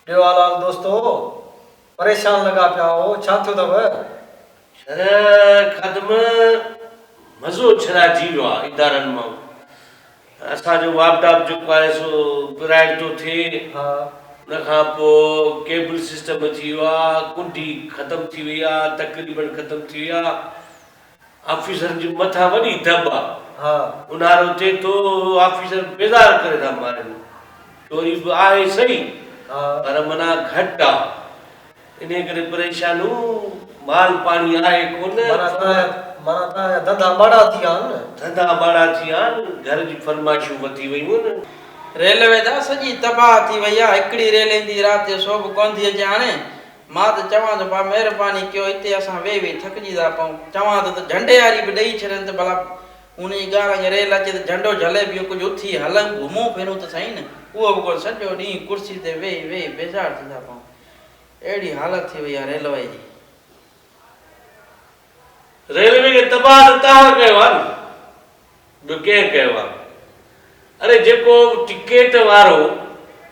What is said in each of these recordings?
देवालाल दोस्तों परेशान लगा पिया हो छा थियो तव खदम मज़ो छॾाइजी वियो आहे इदारनि मां असांजो वापडाप जेको आहे सो विराइल थो थिए उन खां पोइ केबल सिस्टम अची वियो आहे कुंडी ख़तमु थी वई आहे तक़रीबन ख़तमु थी वई आहे ऑफिसरनि जे मथां वॾी दॿ आहे उन्हारो थिए थो ऑफिसर बेज़ार करे था मारनि चोरी बि आहे सही पर माना घटि आहे इन करे परेशानियूं माल पाणी आहे कोन माना तव्हांजा धंधा बाड़ा थी विया आहिनि धंधा बाड़ा थी विया आहिनि घर जी फरमाइशूं वधी वयूं आहिनि रेलवे दा सॼी तबाह थी वई आहे हिकिड़ी रेल ईंदी राति जो सो बि कोन थी अचे हाणे मां त चवां थो भाउ महिरबानी कयो हिते असां वेही वेही थकिजी था पऊं चवां थो त झंडे वारी बि ॾेई छॾनि त भला उन जी ॻाल्हि रेल अचे त झंडो झले पियो कुझु उथी हलूं घुमूं फिरूं त सही न उहो बि कोन सॼो ॾींहुं कुर्सी ते वेही वेही बेज़ार थी था पऊं अहिड़ी हालत थी वई आहे रेलवे जी रेलवे खे तबाह त तव्हां कयो आहे न ॿियो कंहिं कयो आहे अरे जेको टिकेट वारो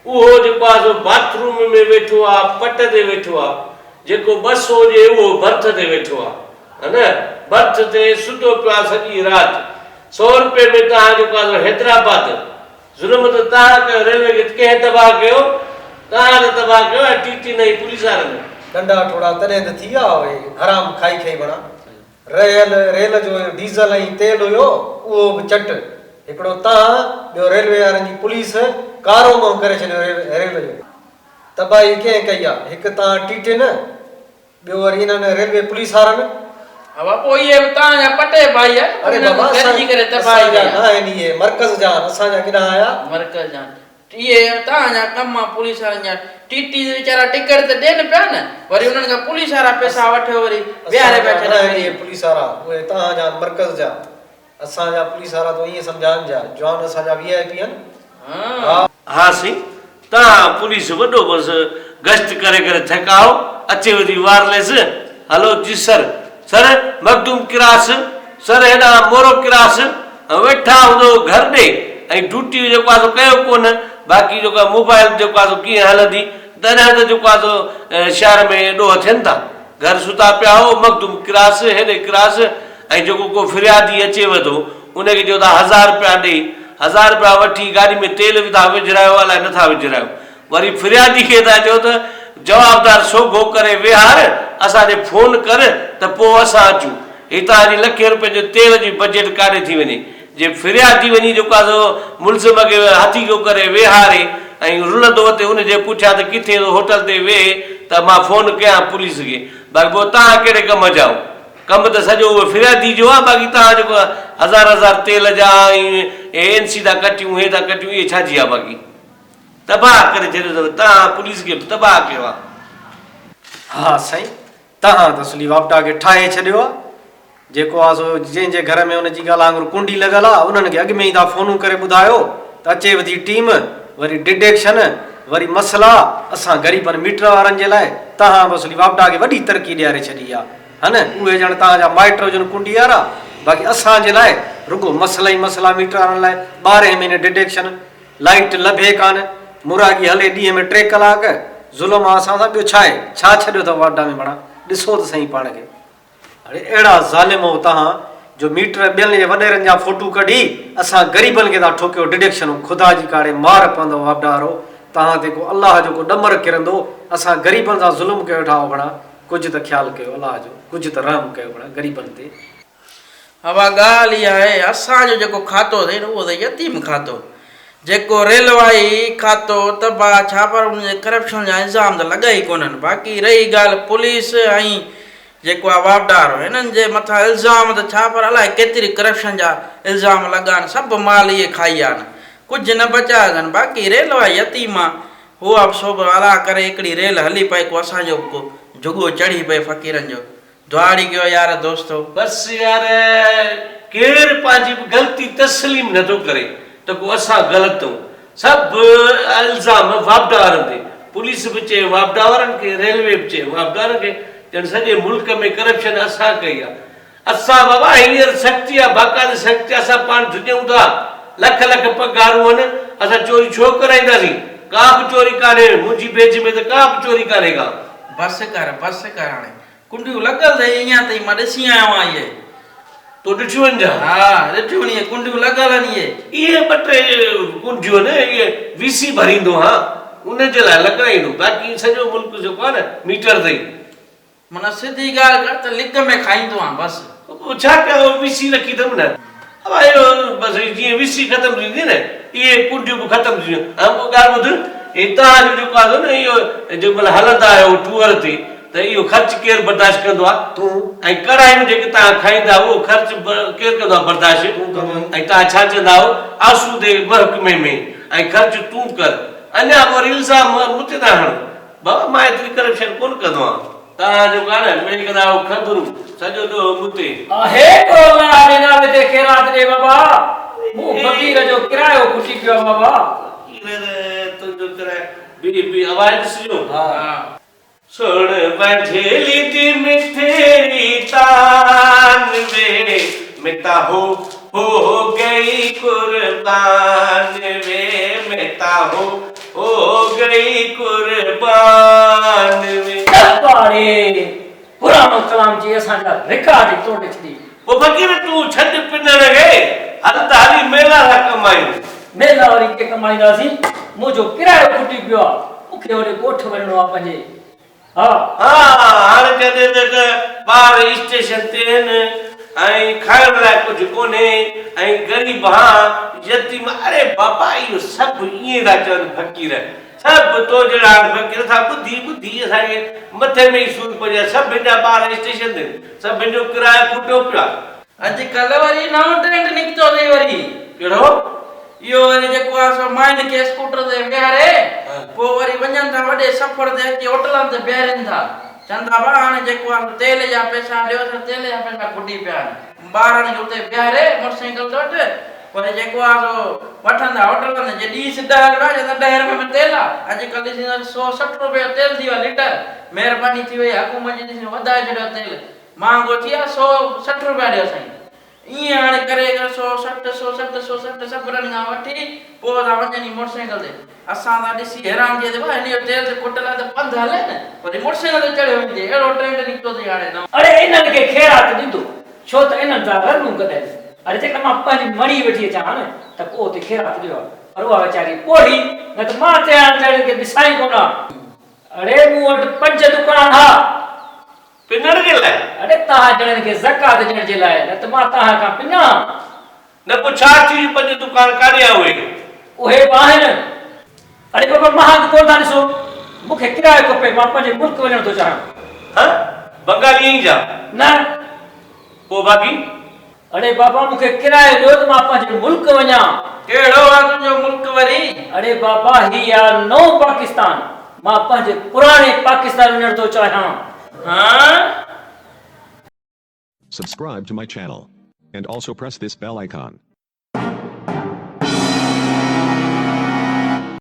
उहो जेको आहे सो बाथरूम में वेठो आहे पट ते वेठो आहे जेको बस हुजे उहो बर्थ ते वेठो आहे न बर्थ ते सुठो पियो आहे सॼी राति 100 रुपए में तव्हां जेको आहे हैदराबाद ज़ुल्म त तव्हां कयो रेलवे खे कंहिं तबाह कयो तव्हां त तबाह कयो ऐं टीटी नई पुलिस वारनि डंडा ठोड़ा तॾहिं त थी विया हुए हराम खाई खाई बणा रेल जो डीज़ल ऐं तेल हुयो उहो बि चट हिकिड़ो तव्हां ॿियो रेलवे वारनि जी पुलिस कारो माण्हू करे छॾियो रेल जो तबाही कंहिं कई आहे हिकु तव्हां टीटे न ॿियो वरी हिननि रेलवे पुलिस वारनि अब पोइ इहे तव्हांजा पटे भाई आहे अरे बाबा जी करे तबाही न आहिनि इहे मर्कज़ जा असांजा केॾा आया मर्कज़ जा इहे तव्हांजा कम आहे पुलिस वारनि जा टीटी वीचारा टिकट त ॾियनि पिया न वरी उन्हनि खां पुलिस वारा पैसा वठो वरी विहारे पिया छॾनि पुलिस वारा उहे तव्हांजा मर्कज़ जा असांजा पुलिस वारा तो ईअं सम्झाइनि जा जवान असांजा VIP आहिनि हा साईं तव्हां पुलिस वॾो बसि गश्त करे करे थकाओ अचे वधी वारलेस हलो जी सर मखदूम क्रास सर हेॾा मोरो क्रास वेठा हूंदो घर ॾे ऐं ड्यूटी जेको आहे कयो कोन बाक़ी जेको आहे मोबाइल जेको आहे कीअं हलंदी तॾहिं त जेको आहे शहर में ॾोह थियनि था घर सुता पिया हो मखदूम क्रास हेॾे क्रास ऐं जेको को फिरियादी अचेव थो उनखे चयो था 1000 रुपया ॾे 1000 रुपया वठी गाॾी में तेल बि था विझरायो अलाए नथा विझरायो वरी फिरियादी खे था चयो त जवाबदार सोघो करे विहार असांखे फोन कर त पोइ असां अचूं हितां जी लखे रुपए जो तेल जी बजट काॾे थी वञे जे फिरियादी वञी जेको आहे मुल्ज़िम खे हथी को करे विहारे ऐं रुलंदो ते उनजे पुठियां त किथे होटल ते वेहे त मां फोन कयां पुलिस खे बाक़ी पोइ तव्हां कहिड़े कम जा कम त सॼो उहो फिरियादी जो आहे बाक़ी तव्हां जेको 1000 तेल जा ऐं ANC था कटियूं हे था कटियूं इहे छाजी आहे बाक़ी तबाह करे छॾियो अथव तव्हां पुलिस खे तबाह कयो आहे हा साईं तव्हां त असली वापटा खे ठाहे छॾियो आहे जेको आहे सो जंहिंजे घर में हुनजी ॻाल्हि वांगुरु कुंडी लॻल आहे उन्हनि खे अॻु में ई तव्हां फ़ोनूं करे ॿुधायो त अचे वधी टीम वरी डिटेक्शन वरी मसला असां ग़रीबनि मीटर वारनि जे लाइ तव्हां बि असली वापटा खे वॾी तरक़ी ॾियारे छॾी आहे हा न उहे ॼण तव्हांजा माइट हुजनि कुंडी वारा बाक़ी असांजे लाइ रुगो मसला ई मसला मीटर वारनि लाइ 12 महीने डिटेक्शन लाइट लभे कान मुरागी हले ॾींहं में 3 कलाक ज़ुल्म आहे असां सां ॿियो छा आहे छा छॾियो अथव वापटा में पाण ॾिसो त सही पाण खे अरे अहिड़ा ज़ालिम हो तव्हां जो मीटर ॿियनि जे वॾेरनि जा फोटू कढी असां ग़रीबनि खे था ठोकियो डिटेक्शन ख़ुदा जी काड़े मार पवंदो वापडा वारो तव्हां ते को अलाह जो को ॾमर किरंदो असां ग़रीबनि सां ज़ुल्म कयो वेठा हो घणा कुझु त ख़्यालु कयो अलाह जो कुझु त रहम कयो घणा ग़रीबनि ते हवा ॻाल्हि इहा आहे असांजो जेको खातो थिए न उहो त यतीम खातो जेको रेलवाई खातो तबाह छा पर उन करप्शन जा इल्ज़ाम त लॻा ई कोन्हनि बाक़ी रही ॻाल्हि पुलिस ऐं जेको आहे वापडार हिननि जे मथां इल्ज़ाम त छा पर अलाए केतिरी करप्शन जा इल्ज़ाम लॻा आहिनि सभु माल इहे खाई विया आहिनि कुझु न बचा अथनि बाक़ी रेलवाई यतीम आहे उहा बि सोभ अला करे हिकिड़ी रेल हली पए को असांजो को जुगो चढ़ी पए फ़क़ीरनि जो दुआड़ी कयो यार दोस्तो बसि यार केरु पंहिंजी ग़लती तस्लीम नथो करे त को असां ग़लति आहियूं सभु इल्ज़ाम वापडा वारनि ते पुलिस बि चए वापडा वारनि खे रेलवे बि चए वापडा वारनि खे ॼण सॼे मुल्क में करप्शन असां कई आहे असां बाबा हींअर सख़्ती आहे बाक़ाइदे सख़्ती असां पाण धुजूं था लख लख पगारूं आहिनि असां चोरी छो कराईंदासीं का बि चोरी कान्हे मुंहिंजी पेज में त का बि चोरी कान्हे का बस कर हाणे कुंडियूं लॻल अथई ईअं अथई मां ॾिसी आयो आहियां इहे तो ॾिठियूं आहिनि छा हा ॾिठियूं आहिनि इहे कुंडियूं लॻल आहिनि इहे ॿ टे कुंडियूं न इहे वीसी भरींदो हा उनजे लाइ लॻाईंदो बाक़ी सॼो मुल्क जेको आहे न मीटर अथई माना सिधी ॻाल्हि कर त लिक में खाईंदो आहियां बसि पोइ छा कयो वीसी रखी अथमि न अब इहो बसि जीअं वीसी ख़तमु थींदी न इहे कुंडियूं बि ख़तमु थी वियूं ऐं पोइ ॻाल्हि ॿुध तव्हांजो जेको आहे न इहो जेको महिल हलंदा आहियो टूअर ते त इहो ख़र्चु केरु बर्दाश्त कंदो आहे तूं ऐं कढ़ाइयूं जेके तव्हां खाईंदा उहो ख़र्चु केरु कंदो आहे बर्दाश्त ऐं तव्हां छा चवंदा आसूदे महकमे में ऐं ख़र्चु तूं कर अञा वरी इल्ज़ाम मूंते था हण बाबा मां एतिरी करप्शन कोन कंदो आहियां तव्हां जेको आहे न मेरे कंदा खंदुरु सॼो ॾोह मूंते आहे कोला हाणे नाले ते ख़ैरात ॾे बाबा मूं फ़क़ीर जो किरायो खुशी पियो बाबा तुंहिंजो किरायो बी आवाज़ ॾिसिजो हा सुन बंझेली दी मिठेरी तान वे मिता हो गई कुर्बान वे मिता हो गई कुर्बान वे बारे पुरानो कलाम जी असांजा रिकॉर्ड तोड़े छॾी वो फकीर तू छॾ पिनण गे हल त हली मेला था कमायूं मेला वरी के कमाईंदासीं मुंहिंजो किरायो खुटी पियो आहे मूंखे वरी ॻोठ वञिणो आहे पंहिंजे हा हाणे कॾहिं त ॿार स्टेशन ते आहिनि ऐं खाइण लाइ कुझु कोन्हे ऐं ग़रीब हा यतीम अरे बाबा इहो सभु ईअं था चवनि फ़क़ीर सभु तो जहिड़ा फ़क़ीर था ॿुधी असांखे मथे में ई सूर पइजी आहे सभिनि जा ॿार स्टेशन ते सभिनि जो किरायो खुटियो पियो आहे अॼुकल्ह वरी नओं ट्रेंड निकितो अथई वरी कहिड़ो इहो वरी जेको आहे सो माइन खे स्कूटर ते विहारे पोइ वरी वञनि था वॾे सफ़र ते अची होटलनि ते बीहारनि था चवंदा भाउ हाणे जेको आहे तेल जा पैसा ॾियो त तेल जा पैसा खुटी पिया आहिनि ॿारनि खे उते बीहारे मोटरसाइकिल ते वटि वरी जेको आहे सो वठंदा होटलनि जे ॾीस 10 रुपया चवंदा 10 रुपये में तेल आहे अॼुकल्ह ॾिसींदा 160 रुपया तेल थी वियो आहे लीटर महिरबानी थी वई हुकूमत जी ॾिसी वधाए छॾियो तेल महांगो थी आहे 160 रुपया ॾियो साईं ईअं हाणे करे 160 सभिनी खां वठी पोइ था वञनि मोटरसाइकिल ते असां था ॾिसी हैरान थिए भाई हिन जो तेल ते खुट लाइ त पंधु हले न वरी मोटरसाइकिल ते चढ़ियो वञे अहिड़ो ट्रेंड निकितो अथई हाणे अरे इन्हनि खे ख़ैरात ॾींदो छो त इन्हनि जा रनूं कढनि अरे जेका मां पंहिंजी मड़ी वेठी अचां न त को हुते ख़ैरात ॾियो आहे पर उहा वीचारी पोड़ी न त मां चयां खे ॾिसाई कोन अरे मूं वटि 5 दुकान हा पिनण जे लाइ अरे तव्हां ॼणनि खे ज़कात ॾियण जे लाइ न त मां तव्हां खां पिञा न पोइ छा थी 5 दुकान काॾे आहे उहे बि आहिनि अरे बाबा महांग कोन था ॾिसो मूंखे किरायो खपे मां पंहिंजे मुल्क वञणु थो चाहियां हा बंगाली जा न पोइ बाक़ी अरे बाबा मूंखे किरायो ॾियो त मां पंहिंजे मुल्क वञा कहिड़ो आहे तुंहिंजो मुल्क वरी अरे बाबा ही आहे नओं पाकिस्तान मां पंहिंजे पुराणे पाकिस्तान वञणु थो चाहियां हाँ Subscribe to my channel and also press this bell icon.